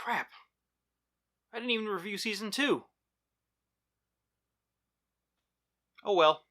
Crap. I didn't even review Season 2. Oh well.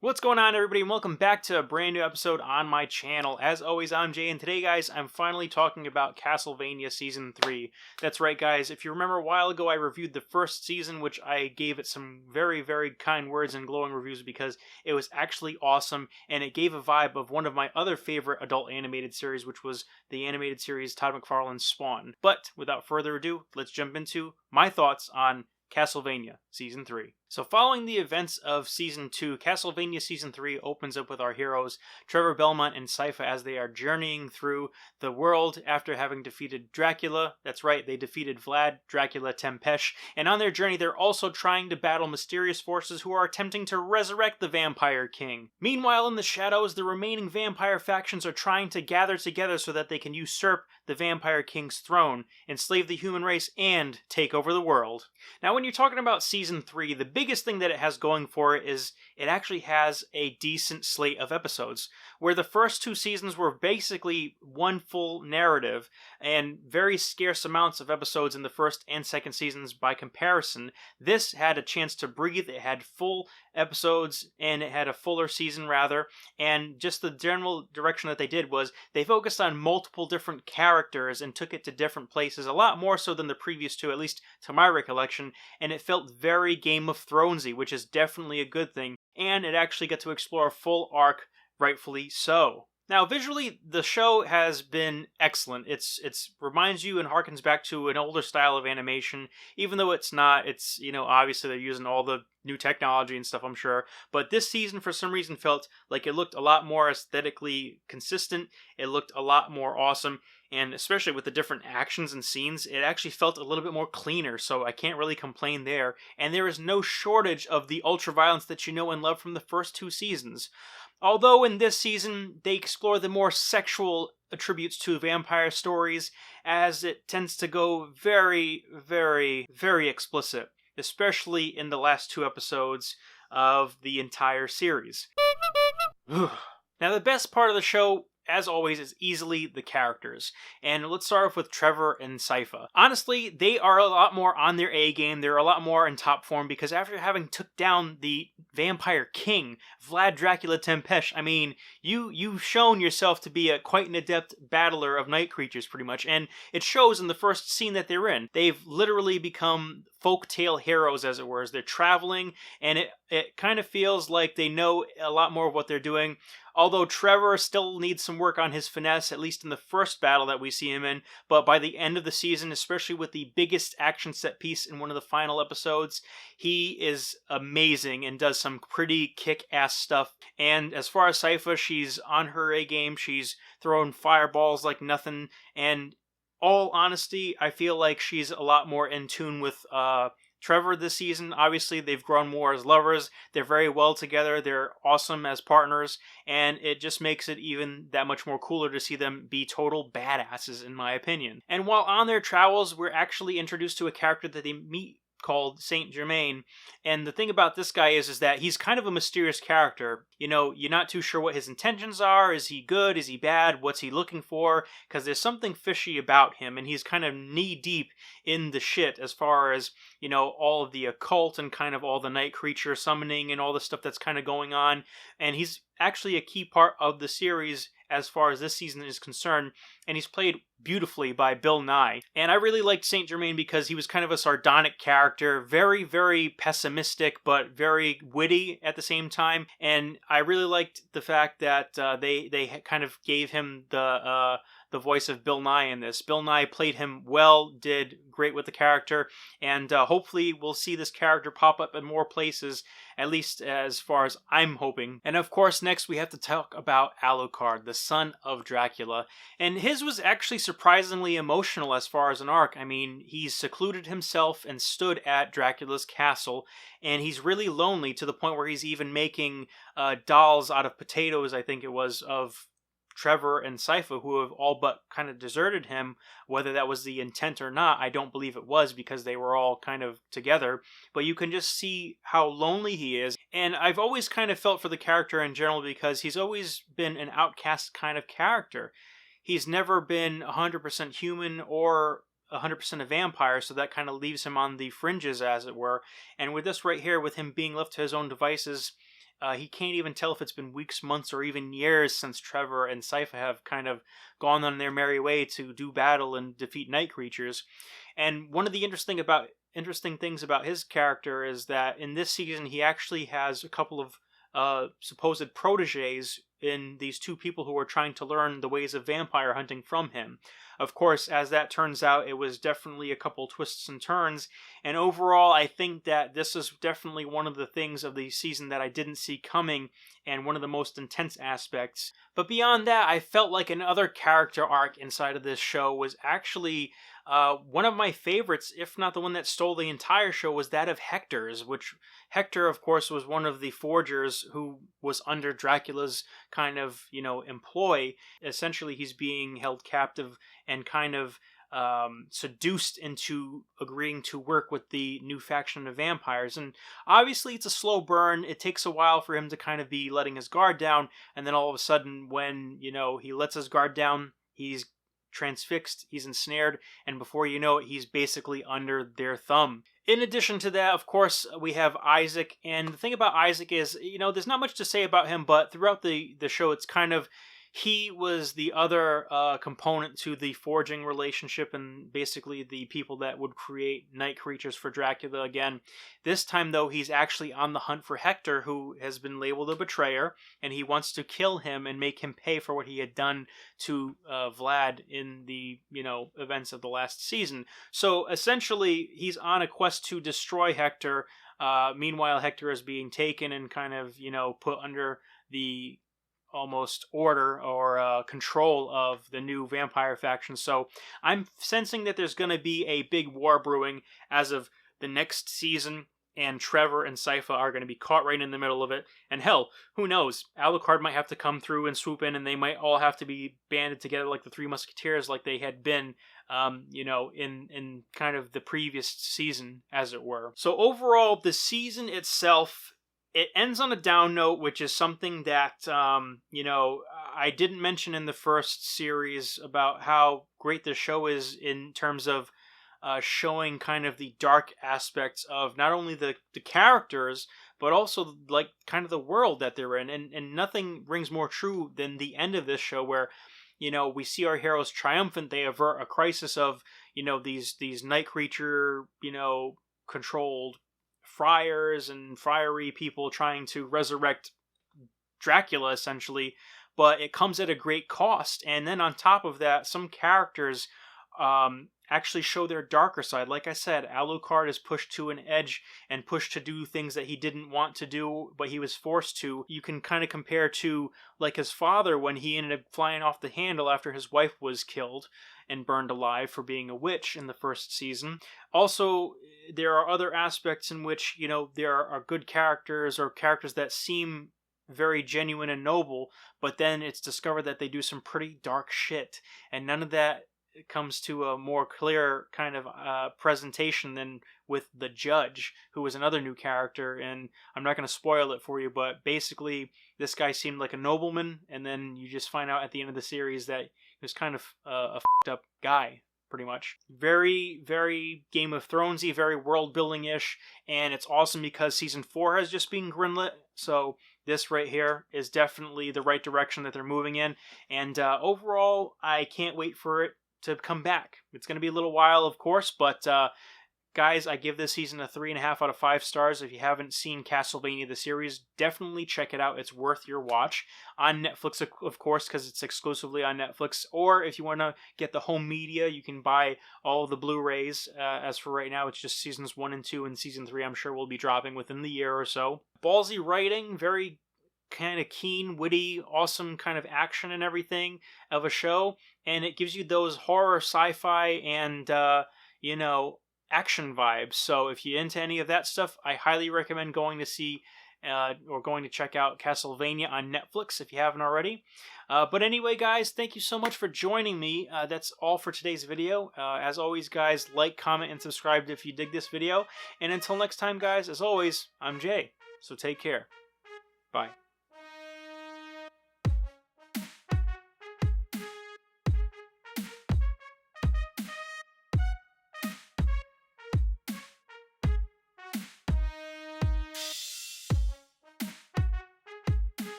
What's going on, everybody, and welcome back to a brand new episode on my channel. As always, I'm Jay, and today, guys, I'm finally talking about Castlevania Season 3. That's right, guys. If you remember, a while ago, I reviewed the first season, which I gave it some very, very kind words and glowing reviews because it was actually awesome, and it gave a vibe of one of my other favorite adult animated series, which was the animated series Todd McFarlane's Spawn. But, without further ado, let's jump into my thoughts on Castlevania Season 3. So following the events of Season 2, Castlevania Season 3 opens up with our heroes Trevor Belmont and Sypha as they are journeying through the world after having defeated Dracula. That's right, they defeated Vlad, Dracula, Tempesh, and on their journey they're also trying to battle mysterious forces who are attempting to resurrect the Vampire King. Meanwhile, in the shadows, the remaining vampire factions are trying to gather together so that they can usurp the Vampire King's throne, enslave the human race, and take over the world. Now, when you're talking about Season 3, the biggest thing that it has going for it is it actually has a decent slate of episodes, where the first two seasons were basically one full narrative and very scarce amounts of episodes in the first and second seasons by comparison. This had a chance to breathe, it had full episodes, and it had a fuller season rather, and just the general direction that they did was they focused on multiple different characters and took it to different places, a lot more so than the previous two, at least to my recollection, and it felt very Game of Thronesy, which is definitely a good thing, and it actually got to explore a full arc, rightfully so. Now, visually, the show has been excellent. It's reminds you and harkens back to an older style of animation, even though it's not. It's, obviously they're using all the new technology and stuff, I'm sure. But this season, for some reason, felt like it looked a lot more aesthetically consistent. It looked a lot more awesome. And especially with the different actions and scenes, it actually felt a little bit more cleaner, so I can't really complain there. And there is no shortage of the ultra-violence that you know and love from the first two seasons. Although in this season, they explore the more sexual attributes to vampire stories, as it tends to go very, very, very explicit, especially in the last two episodes of the entire series. Now, the best part of the show, as always, is easily the characters. And let's start off with Trevor and Sypha. Honestly, they are a lot more on their A game. They're a lot more in top form because after having took down the Vampire King, Vlad, Dracula, Tempesh, I mean, you've shown yourself to be quite an adept battler of night creatures, pretty much. And it shows in the first scene that they're in. They've literally become folktale heroes, as it were, as they're traveling, and it kind of feels like they know a lot more of what they're doing. Although Trevor still needs some work on his finesse, at least in the first battle that we see him in, but by the end of the season, especially with the biggest action set piece in one of the final episodes, he is amazing and does some pretty kick-ass stuff. And as far as Sypha, she's on her A game, she's throwing fireballs like nothing, and all honesty, I feel like she's a lot more in tune with Trevor this season. Obviously, they've grown more as lovers. They're very well together. They're awesome as partners, and it just makes it even that much more cooler to see them be total badasses, in my opinion. And while on their travels, we're actually introduced to a character that they meet called Saint-Germain, and the thing about this guy is that he's kind of a mysterious character. You're not too sure what his intentions are. Is he good? Is he bad? What's he looking for? Because there's something fishy about him, and he's kind of knee-deep in the shit as far as, all of the occult and kind of all the night creature summoning and all the stuff that's kind of going on, and he's actually a key part of the series as far as this season is concerned, and he's played beautifully by Bill Nye. And I really liked Saint-Germain because he was kind of a sardonic character, very, very pessimistic, but very witty at the same time, and I really liked the fact that they kind of gave him the voice of Bill Nye in this. Bill Nye played him well, did great with the character, and hopefully we'll see this character pop up in more places, at least as far as I'm hoping. And of course, next we have to talk about Alucard, the son of Dracula, and his was actually surprisingly emotional as far as an arc. I mean, he's secluded himself and stood at Dracula's castle, and he's really lonely to the point where he's even making dolls out of potatoes, I think it was, of Trevor and Sypha, who have all but kind of deserted him. Whether that was the intent or not, I don't believe it was, because they were all kind of together. But you can just see how lonely he is. And I've always kind of felt for the character in general, because he's always been an outcast kind of character. He's never been 100% human or 100% a vampire, so that kind of leaves him on the fringes, as it were. And with this right here, with him being left to his own devices, he can't even tell if it's been weeks, months, or even years since Trevor and Sypha have kind of gone on their merry way to do battle and defeat night creatures. And one of the interesting things about his character is that in this season he actually has a couple of supposed proteges in these two people who are trying to learn the ways of vampire hunting from him. Of course, as that turns out, it was definitely a couple twists and turns, and overall I think that this is definitely one of the things of the season that I didn't see coming, and one of the most intense aspects. But beyond that, I felt like another character arc inside of this show was actually one of my favorites, if not the one that stole the entire show, was that of Hector's, which Hector, of course, was one of the forgers who was under Dracula's kind of, employ. Essentially, he's being held captive and kind of seduced into agreeing to work with the new faction of vampires. And obviously it's a slow burn. It takes a while for him to kind of be letting his guard down, and then all of a sudden when, he lets his guard down, he's transfixed, he's ensnared, and before you know it, he's basically under their thumb. In addition to that, of course, we have Isaac, and the thing about Isaac is, there's not much to say about him, but throughout the show, it's kind of, he was the other component to the forging relationship and basically the people that would create night creatures for Dracula again. This time, though, he's actually on the hunt for Hector, who has been labeled a betrayer, and he wants to kill him and make him pay for what he had done to Vlad in the, events of the last season. So essentially, he's on a quest to destroy Hector. Meanwhile, Hector is being taken and kind of, put under the almost order or control of the new vampire faction. So I'm sensing that there's going to be a big war brewing as of the next season, and Trevor and Sypha are going to be caught right in the middle of it. And hell, who knows? Alucard might have to come through and swoop in, and they might all have to be banded together like the Three Musketeers, like they had been, in kind of the previous season, as it were. So overall, the season itself, it ends on a down note, which is something that, I didn't mention in the first series about how great the show is in terms of showing kind of the dark aspects of not only the characters, but also like kind of the world that they're in. And nothing rings more true than the end of this show where, we see our heroes triumphant. They avert a crisis of, these night creature, controlled friars and friary people trying to resurrect Dracula, essentially, but it comes at a great cost. And then on top of that, some characters actually show their darker side. Like I said, Alucard is pushed to an edge and pushed to do things that he didn't want to do, but he was forced to. You can kind of compare to like his father when he ended up flying off the handle after his wife was killed and burned alive for being a witch in the first season. Also, there are other aspects in which, there are good characters or characters that seem very genuine and noble, but then it's discovered that they do some pretty dark shit, and none of that comes to a more clear kind of presentation than with the judge, who is another new character, and I'm not going to spoil it for you, but basically this guy seemed like a nobleman, and then you just find out at the end of the series that he was kind of a fucked up guy, pretty much. Very, very Game of Thronesy, very world building ish, and it's awesome because season 4 has just been greenlit. So this right here is definitely the right direction that they're moving in, and overall, I can't wait for it to come back. It's going to be a little while, of course, but guys, I give this season a 3.5 out of 5 stars. If you haven't seen Castlevania the series, definitely check it out. It's worth your watch. On Netflix, of course, because it's exclusively on Netflix. Or if you want to get the home media, you can buy all of the Blu-rays. As for right now, it's just seasons 1 and 2, and season 3 I'm sure will be dropping within the year or so. Ballsy writing, very kind of keen, witty, awesome kind of action and everything of a show, and it gives you those horror, sci-fi, and action vibes. So if you're into any of that stuff, I highly recommend going to see or going to check out Castlevania on Netflix if you haven't already. But anyway, guys, thank you so much for joining me. That's all for today's video. As always, guys, like, comment, and subscribe if you dig this video. And until next time, guys, as always, I'm Jay. So take care. Bye.